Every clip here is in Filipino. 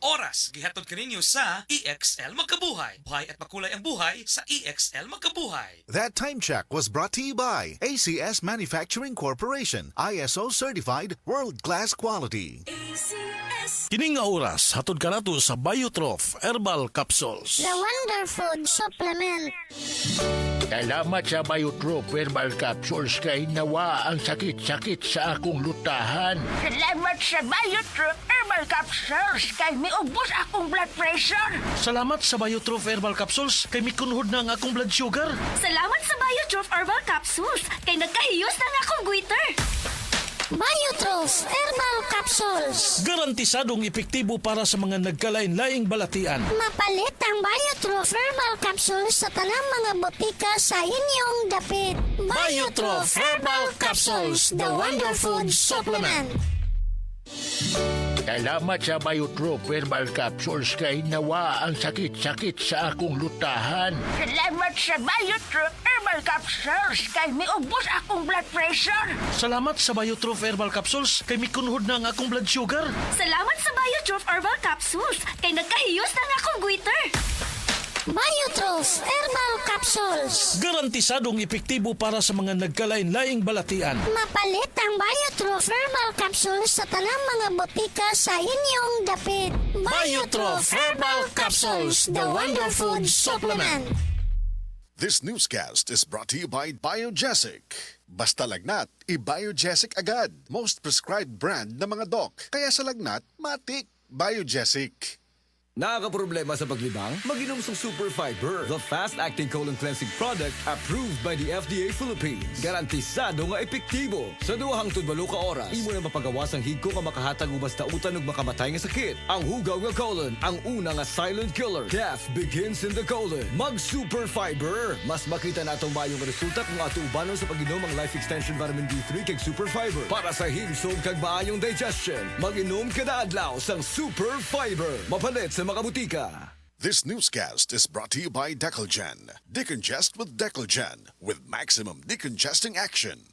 oras gihatod kaninyo sa EXL Magkabuhay. Buhay at makulay ang buhay sa EXL Magkabuhay. That time check was brought to you by ACS Manufacturing Corporation, ISO certified world-class quality. Kining nga oras, hatod ka nato sa Biotrof Herbal Capsules. The Wonder Food Supplement. Salamat sa Biotrof Herbal Capsules kay nawa ang sakit-sakit sa akong lutahan. Salamat sa Biotrof Herbal Capsules kay miubos akong blood pressure. Salamat sa Biotrof Herbal Capsules kay mikunhod na ang akong blood sugar. Salamat sa Biotrof Herbal Capsules kay nagkahiyos na nga akong goiter. Biotrof Herbal Capsules. Garantisadong epektibo para sa mga nagkalain-laing balatian. Mapalit ang Biotrof Herbal Capsules sa tanang mga botika sa inyong dapit. Biotrof Herbal Capsules, the Wonder Food Supplement. Salamat sa Biotrof Herbal Capsules kay nawa ang sakit-sakit sa akong lutahan. Salamat sa Biotrof Herbal Capsules kay miubos akong blood pressure. Salamat sa Biotrof Herbal Capsules kay mikunhod na ang akong blood sugar. Salamat sa Biotrof Herbal Capsules kay nagkahiyos na nga akong goiter. Biotrof Herbal Capsules. Garantisadong epektibo para sa mga nagkalain-laing balatian. Mapalit ang Biotrof Herbal Capsules sa tanang mga botika sa inyong dapit. Biotrof Herbal Capsules, the Wonder Food Supplement. This newscast is brought to you by Biogesic. Basta lagnat, i-Biogesic agad. Most prescribed brand ng mga doc. Kaya sa lagnat, matik. Biogesic. Nakakaproblema sa paglibang? Mag-inom sa Super Fiber, the fast-acting colon cleansing product approved by the FDA Philippines. Garantisado nga epektibo. Sa 2 hangtod 8 ka oras, imo na mapagawas ang higko nga makahatag ubas tautan ug makamatay nga sakit. Ang hugaw nga colon, ang una nga silent killer. Death begins in the colon. Mag-Super Fiber. Mas makita na atong mayong resulta kung ato ubanon sa pag-inom ang Life Extension Vitamin D3 kag Super Fiber. Para sa himsog kag maayong digestion, mag-inom kada adlaw sang Super Fiber. Mapalit sa makabutika. This newscast is brought to you by Decolgen. Decongest with Decolgen with maximum decongesting action.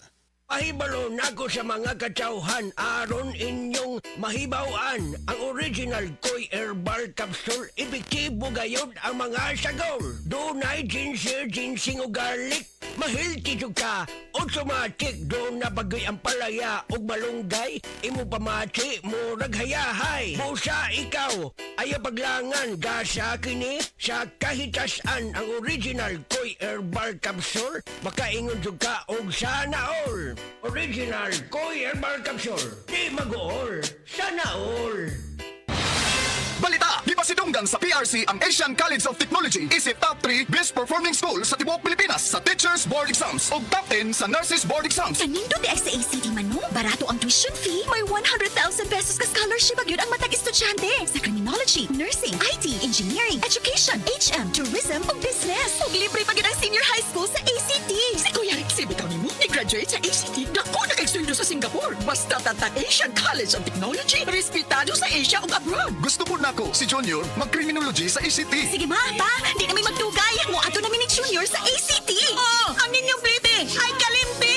Pahibalo na ko sa mga katsauhan aron inyong mahibawaan ang original Koy Herbal Capsule. Epektibo gayod ang mga sagol. Dunay ginseng, ginseng o garlic. Mahilti jud ka, automatic doon na bagoy ang palaya ug malunggay. Imo pamachi, murag hayahay. Busa ikaw, ayaw paglangan, gasa kini sa kahitasan ang original Koy Herbal Capsule. Makaingon jud ka og sana all. Original Koy Herbal Capsule. Di mag-all, sana all. Balita! Ipasidunggan sa PRC ang Asian College of Technology. Isip top 3 best performing school sa tibuok Pilipinas sa Teachers Board Exams ug top 10 sa Nurses Board Exams. Kanindo di ay sa ACT man no? Barato ang tuition fee. May 100,000 pesos ka scholarship agyud ang matag estudyante sa criminology, nursing, IT, engineering, education, HM, tourism ug business. Ug libre pa gyud ang senior high school sa ACT. Si Kuya Rexy bitaw nimo ni-graduate sa ACT. Dako na kay sweldo sa Singapore. Basta tatag Asian College of Technology. Respetado sa Asia ug abroad. Gusto po nako si Junior mag-criminology sa ICT. Sige ma, pa. Di namin magdugay. Mo ato namin ni Junior sa ACT. Oh, ang inyong baby ay kalimpi.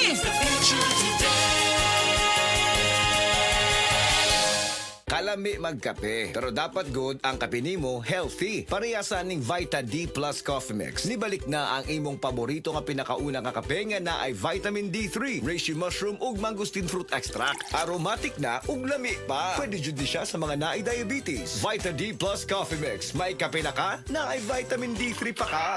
Kalami magkape. Pero dapat good ang kape nimo healthy. Parehasan ning Vita D Plus Coffee Mix. Nibalik na ang imong paborito nga pinakauna nga kape nga na ay vitamin D3, reishi mushroom ug mangosteen fruit extract. Aromatic na ug lami pa. Pwede jud di siya sa mga naay diabetes. Vita D Plus Coffee Mix. May kape na ka, na ay vitamin D3 pa ka.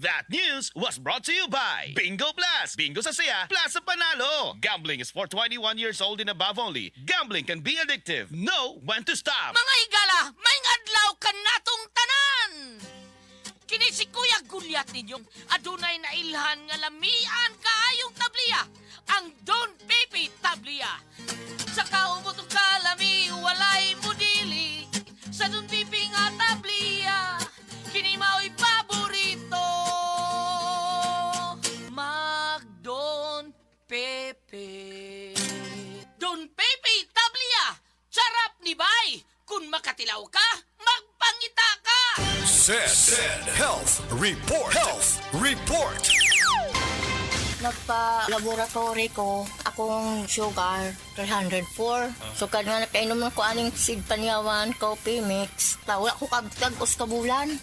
That news was brought to you by Bingo Plus. Bingo sa saya, plus sa panalo. Gambling is for 21 years old and above only. Gambling can be addictive. Know when to stop. Mga higala, may adlaw ka natong tanan! Kini si Kuya Gulyat ninyong adunay na ilhan nga lamian kaayong tabliya, ang Don Pepe Tablia. Sa kaumutong kalami, walay mudili, sa Don Pepe nga tablia, kini mao'y paborito, Mag-Don Pepe. Don Pepe Tablia, sarap ni bay, kung makatilaw ka, magpangita ka! Said Health Report. Health Report. Nagpa-laboratory ko, akong sugar 304. So kada nakainom ko aning seed panyawan, coffee mix. Wala ko kagtagos ka bulan.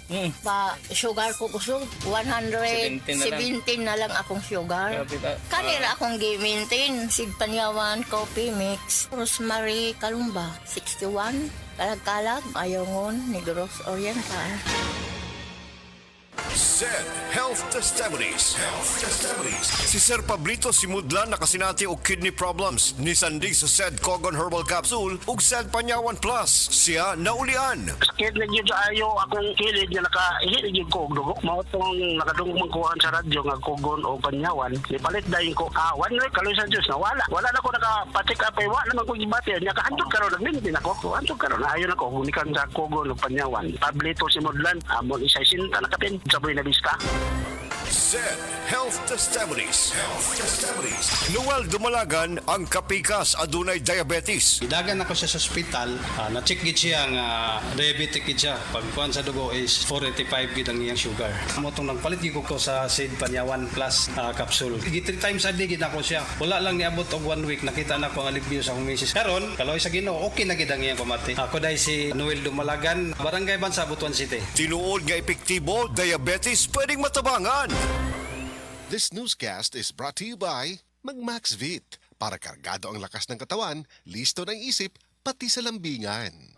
Pa sugar ko kusog 117 na lang akong sugar. Kanira akong gi-maintain seed panyawan, coffee mix. Rosemary Kalumba 61. Kalag-kalag, Ayongon, Negros Oriental. Zed Health Testimonies. Si Sir Pablito Simudlan nakasinati og kidney problems ni sandig sa Zed Cogon Herbal Capsule ug Zed Panyawan Plus. Siya naulian. Sakit na yun ayo akong kilid nga nakahilig yung kog dugo. Mao tong nakadungog kuhaan sa radyo nga Cogon o Panyawan. Ipalit dayon ko kawan na kaloy sa Diyos na wala. Wala na ko nakapatik up ay wala naman ko gibati. Nya kahandog karon nagmintin ako. Handog karon ayo na ko unikan sa Cogon o Panyawan. Pablito Simudlan amon isa sinta nakapin sa buhay na bista. Zed Health Testimonies. Noel Dumalagan ang kapikas adunay diabetes. Idagan ako siya sa ospital, na-check gid siya nga diabetic gid siya. Pagkuhan sa dugo is 485 gid ang iyang sugar. Amo tong nagpalit gid ko sa Zed Panyawan Plus capsule. 3 times a day gid ako siya. Wala lang niabot og 1 week nakita na ko ang alibyo sa akong misis. Karon, kaloy sa Ginoo, okay na gid ang iyang pamati. Ako dai si Noel Dumalagan, Barangay Bansa, Butuan City. Tinuod nga epektibo, diabetes pwedeng matabangan. This newscast is brought to you by Mag-Maxvit. Para kargado ang lakas ng katawan, listo ng isip, pati sa lambingan.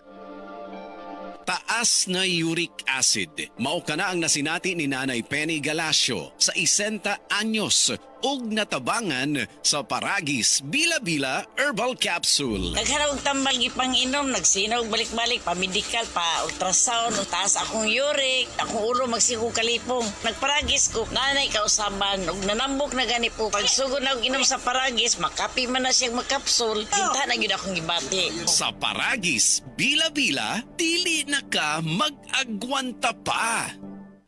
Taas na uric acid. Mao kana ang nasinati ni Nanay Penny Galasio sa 60 anyos ug natabangan sa Paragis Bila-Bila Herbal Capsule. Nagharap tambal gipang inom, nagsinaw balik-balik pa medical pa ultrasound, taas akong uric, akong ulo magsigo kalipong. Nagparagis ko, nanay kausaban ug nanambok na gani po. Pagsugod na og inom sa Paragis, makapi man na siyang magkapsul, hinta na gyud akong gibati. Sa Paragis Bila-Bila, dili na ka mag-agwanta pa.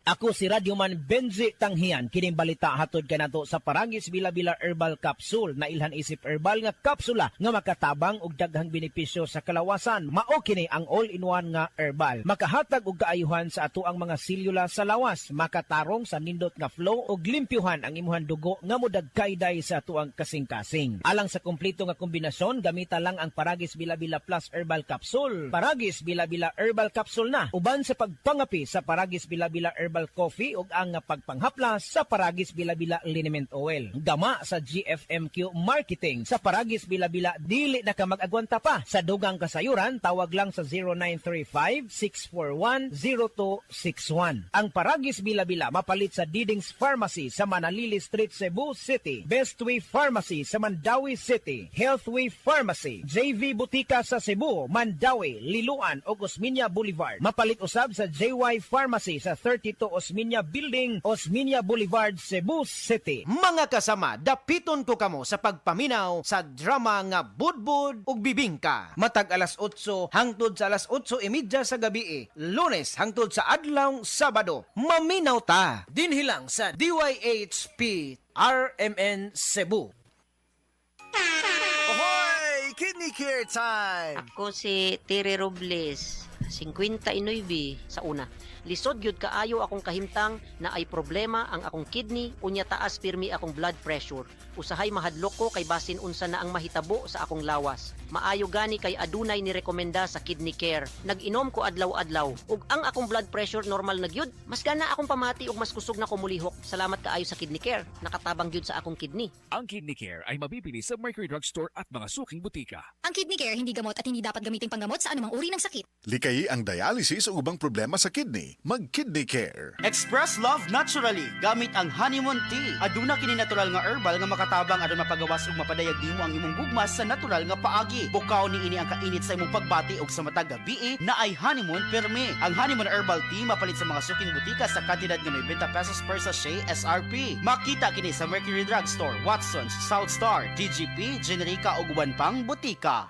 Ako si Radyoman Benzi Tanghian, kining balita hatod kanato sa Paragis Bila-Bila Herbal Capsule na ilhan isip herbal nga kapsula nga makatabang og daghang benepisyo sa kalawasan. Mao kini ang all-in-one nga herbal. Makahatag og kaayuhan sa ato ang mga selula sa lawas, makatarong sa nindot nga flow ug limpyuhan ang imuhang dugo nga modagkayday sa ato ang kasing-kasing. Alang sa kumpleto nga kombinasyon, gamita lang ang Paragis Bila-Bila Plus Herbal Capsule. Paragis Bila-Bila Herbal Capsule na uban sa pagpangapi sa Paragis Bila-Bila Herbal Coffee ug ang pagpanghaplas sa Paragis Bila-Bila Liniment Oil. Gama sa GFMQ Marketing sa Paragis Bila-Bila, dili na ka mag-agwanta pa. Sa dugang kasayuran, tawag lang sa 0935-641-0261. Ang Paragis Bila-Bila mapalit sa Didings Pharmacy sa Manalili Street, Cebu City, Bestway Pharmacy sa Mandawi City, Healthway Pharmacy, JV Butika sa Cebu, Mandawi, Liloan ug Osmeña Boulevard. Mapalit usab sa JY Pharmacy sa 32 Osmeña Building, Osmeña Boulevard, Cebu City. Mga kasama, dapiton ko kamo sa pagpaminaw sa drama nga Budbud ug Bibingka. Matag alas 8 hangtod sa alas 8:30 sa gabi, Lunes hangtod sa adlaw Sabado. Maminaw ta dinhi lang sa DYHP RMN Cebu. Ahoy! Kidney Care Time! Ako si Tere Robles, 59 sa una. Lisod gyud kaayo akong kahimtang na ay problema ang akong kidney unya taas pirmi akong blood pressure. Usahay mahadlok ko kay basin unsa na ang mahitabo sa akong lawas. Maayo gani kay adunay ni rekomenda sa Kidney Care. Nag-inom ko adlaw-adlaw ug ang akong blood pressure normal na gyud. Mas gana akong pamati ug mas kusog na ko mulihok. Salamat kaayo sa Kidney Care. Nakatabang gyud sa akong kidney. Ang Kidney Care ay mabibili sa Mercury Drugstore at mga suking butika. Ang Kidney Care hindi gamot at hindi dapat gamiting panggamot sa anumang uri ng sakit. Likayi ang dialysis o ubang problema sa kidney. Mag-Kidney Care. Express love naturally gamit ang honeymoon tea. Aduna kini natural nga herbal nga makatabang aron mapagawas ug mapadayag nimo ang imong gugmas sa natural nga paagi. Bukaw niini ang kainit sa imong pagbati ug sa matag gabi na ay honeymoon perme. Ang honeymoon herbal tea mapalit sa mga suking butika sa kantidad nga 90 pesos per sachet SRP. Makita kini sa Mercury Drugstore, Watson's, South Star, DGP, Generica ug uban pang butika.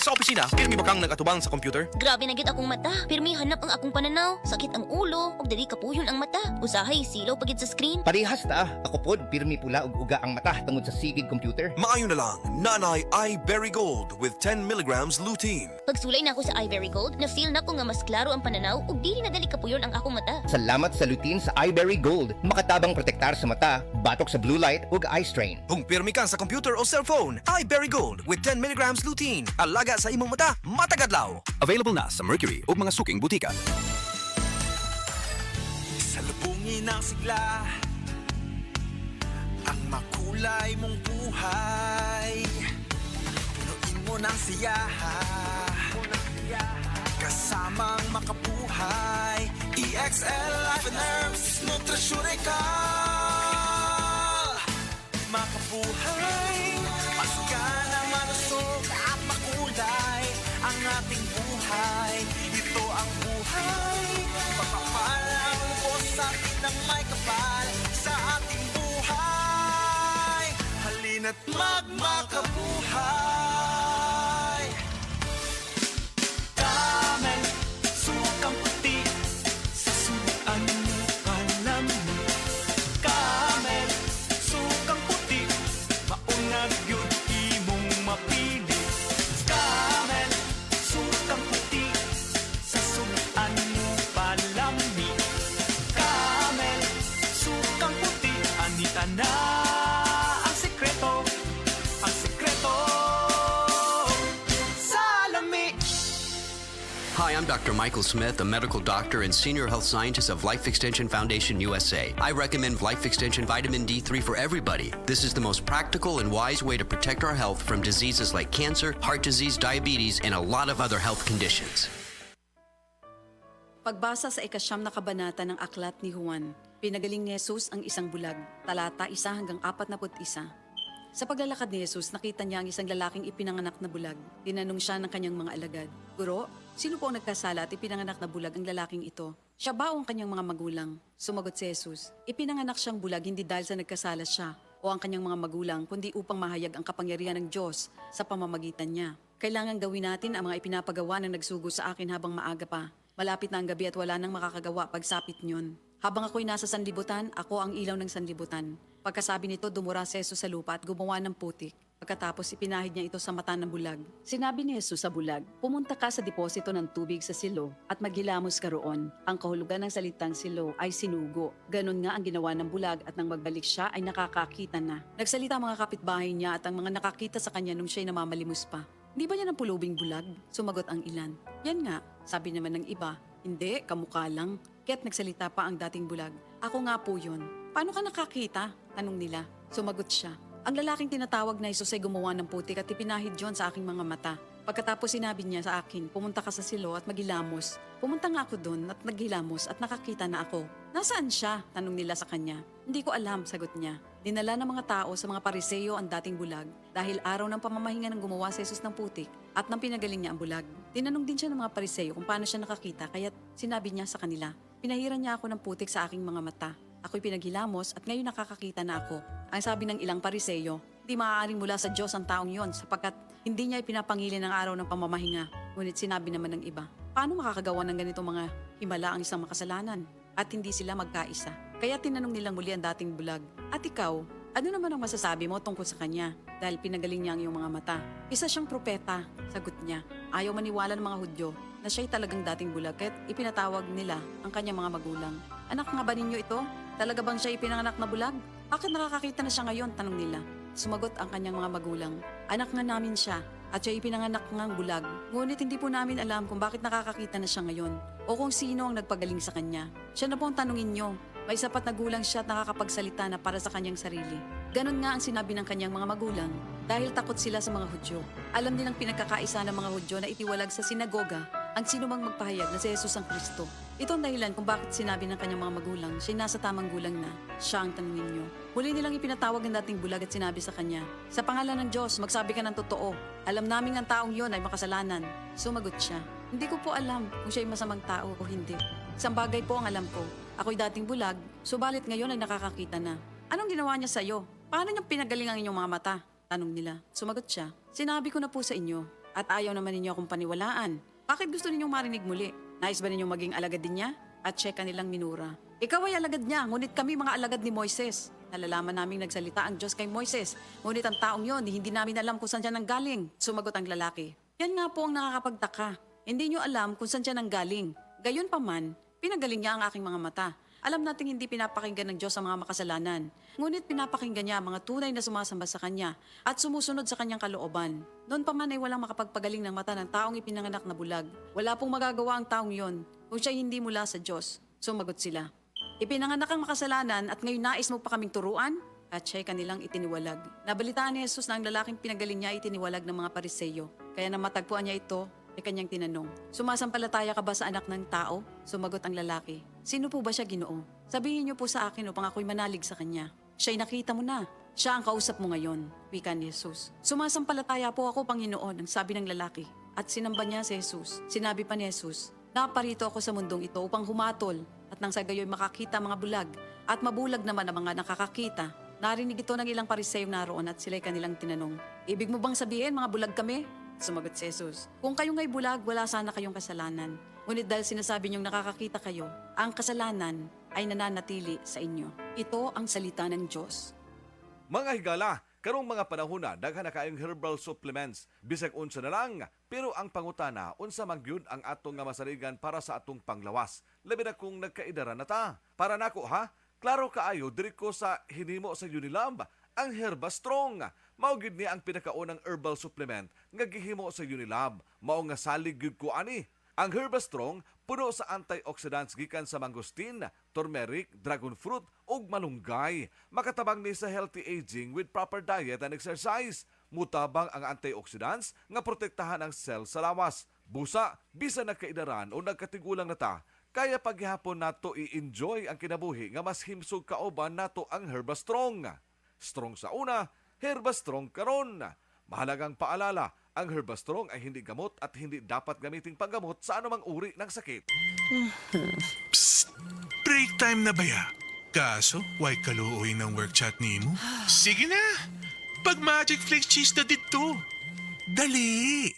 Sa opisina, pirmi ba kang nagatubang sa computer? Grabe na gyud akong mata. Pirmi hanap ang akong pananaw. Sakit ang ulo, ug dili kapuyon ang mata. Usahay silaw pagid sa screen. Parehas ta. Ako pod, pirmi pula ug uga ang mata tungod sa sigig computer. Maayo na lang, Nanay iBerry Gold with 10 milligrams lutein. Pagsulay na ako sa iBerry Gold, na-feel na ko nga mas klaro ang pananaw ug dili na dali kapuyon ang akong mata. Salamat sa lutein sa iBerry Gold. Makatabang protektar sa mata, batok sa blue light ug eye strain. Kung pirmi ka sa computer o cellphone, iBerry Gold with 10 milligrams lutein. Alaga sa imong mata, matagadlaw. Available na sa Mercury o mga suking butika. Salubungin ang sigla, ang makulay mong buhay. Punuin mo ng siyaha, kasamang makabuhay. EXL Life and Herbs Nutraceutical. Makabuhay, pasigana, malusog at makulay ang ating buhay. Ito ang buhay, pagpapalang lubos sa atin ng may kapal sa ating buhay. Halina't magmakabuhay. Camel, sukang puti, sa sunuan mo palamig. Camel, sukang puti, maunag yun imong mapili. Camel, sukang puti, sa sunuan mo palamig. Camel, sukang puti, anita na ang sekreto, ang sekreto sa lami. Hi, I'm Dr. Michael Smith, a medical doctor and senior health scientist of Life Extension Foundation USA. I recommend Life Extension Vitamin D3 for everybody. This is the most practical and wise way to protect our health from diseases like cancer, heart disease, diabetes, and a lot of other health conditions. Pagbasa sa ikasyam na kabanata ng aklat ni Juan, pinagaling ni Jesus ang isang bulag, talata 1 hanggang 41. Sa paglalakad ni Jesus, nakita niya ang isang lalaking ipinanganak na bulag. Tinanong siya ng kanyang mga alagad, "Guro, sino po ang nagkasala at ipinanganak na bulag ang lalaking ito? Siya ba o ang kanyang mga magulang?" Sumagot si Jesus, "Ipinanganak siyang bulag hindi dahil sa nagkasala siya o ang kanyang mga magulang, kundi upang mahayag ang kapangyarihan ng Diyos sa pamamagitan niya. Kailangan gawin natin ang mga ipinapagawa ng nagsugo sa akin habang maaga pa. Malapit na ang gabi at wala nang makakagawa pagsapit niyon. Habang ako'y nasa sanlibutan, ako ang ilaw ng sanlibutan." Pagkasabi nito, dumura si Jesus sa lupa at gumawa ng putik. Pagkatapos ipinahid niya ito sa mata ng bulag. Sinabi ni Jesus sa bulag, "Pumunta ka sa deposito ng tubig sa silo at maghilamos ka roon." Ang kahulugan ng salitang silo ay sinugo. Ganon nga ang ginawa ng bulag at nang magbalik siya ay nakakakita na. Nagsalita ang mga kapitbahay niya at ang mga nakakita sa kanya nung siya'y namamalimos pa. "Di ba yan ang pulubing bulag?" Sumagot ang ilan. "Yan nga," sabi naman ng iba. "Hindi, kamukha lang." Kaya't nagsalita pa ang dating bulag, "Ako nga po yun." "Paano ka nakakita?" tanong nila. Sumagot siya, "Ang lalaking tinatawag na Jesus ay gumawa ng putik at ipinahid yon sa aking mga mata. Pagkatapos sinabi niya sa akin, pumunta ka sa silo at maghilamos. Pumunta nga ako doon at naghilamos at nakakita na ako." "Nasaan siya?" tanong nila sa kanya. "Hindi ko alam," sagot niya. Dinala ng mga tao sa mga Pariseo ang dating bulag dahil araw ng pamamahinga ng gumawa si Jesus ng putik at nang pinagaling niya ang bulag. Tinanong din siya ng mga Pariseo kung paano siya nakakita kaya't sinabi niya sa kanila, "Pinahiran niya ako ng putik sa aking mga mata. Ako'y pinaghilamos at ngayon nakakakita na ako." Ang sabi ng ilang Pariseo, "Di maaaring mula sa Diyos ang taong yon sapagkat hindi niya ipinapangili ng araw ng pamamahinga." Ngunit sinabi naman ng iba, "Paano makakagawa ng ganito mga himala ang isang makasalanan?" At hindi sila magkaisa. Kaya tinanong nilang muli ang dating bulag, "At ikaw, ano naman ang masasabi mo tungkol sa kanya? Dahil pinagaling niya ang iyong mga mata." "Isa siyang propeta," sagot niya. Ayaw maniwala ng mga Hudyo na siya'y talagang dating bulag kaya't ipinatawag nila ang kanyang mga magulang. "Anak nga ba ninyo ito? Talaga bang siya ipinanganak na bulag? Bakit nakakakita na siya ngayon?" tanong nila. Sumagot ang kanyang mga magulang, "Anak nga namin siya at siya ipinanganak ngang bulag. Ngunit hindi po namin alam kung bakit nakakakita na siya ngayon o kung sino ang nagpagaling sa kanya. Siya na po ang tanungin niyo. May sapat na gulang siya at nakakapagsalita na para sa kanyang sarili." Ganon nga ang sinabi ng kanyang mga magulang dahil takot sila sa mga Hudyo. Alam nilang pinagkakaisa ng mga Hudyo na itiwalag sa sinagoga ang sino mang magpahayag na si Jesus ang Kristo. Ito ang dahilan kung bakit sinabi ng kanyang mga magulang siya'y nasa tamang gulang na siya ang tanungin niyo. Muli nilang ipinatawag ang dating bulag at sinabi sa kanya, "Sa pangalan ng Diyos, magsabi ka ng totoo. Alam namin ang taong yon ay makasalanan." Sumagot siya, "Hindi ko po alam kung siya'y masamang tao o hindi. Isang bagay po ang alam ko. Ako'y dating bulag, subalit ngayon ay nakakakita na." "Anong ginawa niya sa'yo? Paano niya pinagaling ang inyong mga mata?" tanong nila. Sumagot siya, "Sinabi ko na po sa inyo. At ayaw naman ninyo akong paniwalaan. Bakit gusto ninyong marinig muli? Nais ba ninyong maging alagad din niya? At siya kanilang minura. Ikaw ay alagad niya, ngunit kami mga alagad ni Moises. Nalalaman naming nagsalita ang Diyos kay Moises. Ngunit ang taong yon, hindi namin alam kung saan siya nanggaling. Sumagot ang lalaki. Yan nga po ang nakakapagtaka. Hindi nyo alam kung saan siya nanggaling. Gayon pa man, pinagaling niya ang aking mga mata. Alam nating hindi pinapakinggan ng Diyos ang mga makasalanan. Ngunit pinapakinggan niya ang mga tunay na sumasamba sa Kanya at sumusunod sa Kanyang kalooban. Noon pa man ay walang makapagpagaling ng mata ng taong ipinanganak na bulag. Wala pong magagawa ang taong yon kung siya hindi mula sa Diyos. Sumagot sila. Ipinanganak ang makasalanan at ngayon nais mo pa kaming turuan? At siya'y kanilang itiniwalag. Nabalitaan ni Jesus na ang lalaking pinagaling niya ay itiniwalag ng mga Pariseyo. Kaya nang matagpuan niya ito, ay kanyang tinanong, sumasampalataya ka ba sa anak ng tao? Sumagot ang lalaki, sino po ba siya, Ginoo? Sabihin niyo po sa akin upang ako'y manalig sa kanya. Siya'y nakita mo na. Siya ang kausap mo ngayon, wika ni Jesus. Sumasampalataya po ako, Panginoon, ang sabi ng lalaki. At sinamba niya si Jesus. Sinabi pa ni Jesus, naparito ako sa mundong ito upang humatol at nang sa gayo'y makakita mga bulag at mabulag naman ang mga nakakakita. Narinig ito ng ilang Pariseo naroon at sila'y kanilang tinanong, ibig mo bang sabihin mga bulag kami? Sumagot si Jesus, kung kayo nga'y bulag, wala sana kayong kasalanan. Ngunit dahil sinasabi niyong nakakakita kayo, ang kasalanan ay nananatili sa inyo. Ito ang salita ng Diyos. Mga higala, karong mga panahon na daghan na kaayong herbal supplements, bisag unsa na lang, pero ang pangutana unsa man gyud ang atong nga masaligan para sa atong panglawas. Labi na kung nagkaidara na ta. Para nako ha, klaro kaayo diri ko sa hinimo sa Unilab, ang Herba Strong. Mao gyud ni ang pinakaunang herbal supplement nga gihimo sa Unilab. Mao nga salig gyud ko ani. Ang Herba Strong puno sa antioxidants gikan sa mangosteen, turmeric, dragon fruit ug malunggay. Makatabang ni sa healthy aging with proper diet and exercise. Mutabang ang antioxidants nga protektahan ang cell sa lawas. Busa, bisan nagkaidaran o nagkatigulang na ta, kaya paghihapon nato i-enjoy ang kinabuhi nga mas himsog kaoban nato ang Herba Strong. Strong sa una, Herba Strong karon. Mahalagang paalala, ang Herba Strong ay hindi gamot at hindi dapat gamiting panggamot sa anumang uri ng sakit. Psst! Break time na ba ya? Kaso, why kaluoy ng work chat ni mo? Sige na! Pag Magic Flakes cheese na dito! Dali!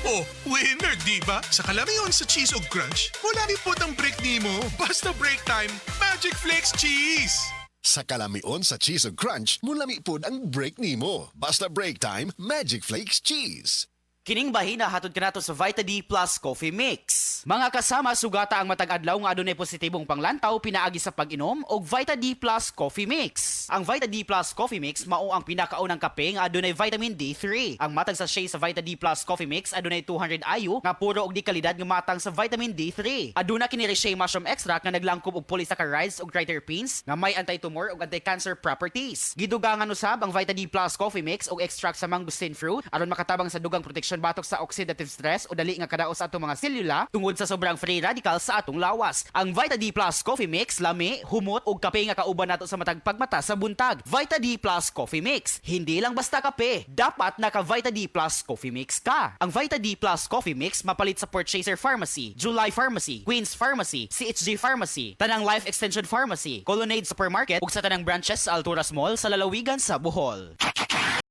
Oh, winner, di ba? Sa kalamiyon sa cheese o crunch, wala rin po ang break ni mo. Basta break time, Magic Flakes cheese! Sa kalamion sa cheese ug crunch, mulami pod ang break nimo. Basta break time, Magic Flakes cheese. Kining bahina hatod kanato sa Vita D Plus Coffee Mix. Mga kasama, sugata ang matag adlaw nga adunay positibong panglantaw pinaagi sa pag-inom og Vita D Plus Coffee Mix. Ang Vita D Plus Coffee Mix mao ang pinakaunang kape nga adunay vitamin D3. Ang matag sachet sa Vita D Plus Coffee Mix adunay 200 IU nga puro og di kalidad nga matang sa vitamin D3. Aduna kini Reishi mushroom extract nga naglangkob og polysaccharides ug triterpenes nga may anti-tumor ug anti-cancer properties. Gidugangan usab ang Vita D Plus Coffee Mix og extract sa mangosteen fruit aron makatabang sa dugang proteksyon batok sa oxidative stress o dali nga kadaos atong mga selula tungod sa sobrang free radical sa atong lawas. Ang Vita D Plus Coffee Mix lami, humot ug kape nga kauban nato sa matag pagmata sa buntag. Vita D Plus Coffee Mix, hindi lang basta kape, dapat naka Vita D Plus Coffee Mix ka. Ang Vita D Plus Coffee Mix mapalit sa Purchaser Pharmacy, July Pharmacy, Queens Pharmacy, CHG Pharmacy, Tanang Life Extension Pharmacy, Colonnade Supermarket ug sa tanang branches sa Alturas Mall sa lalawigan sa Bohol.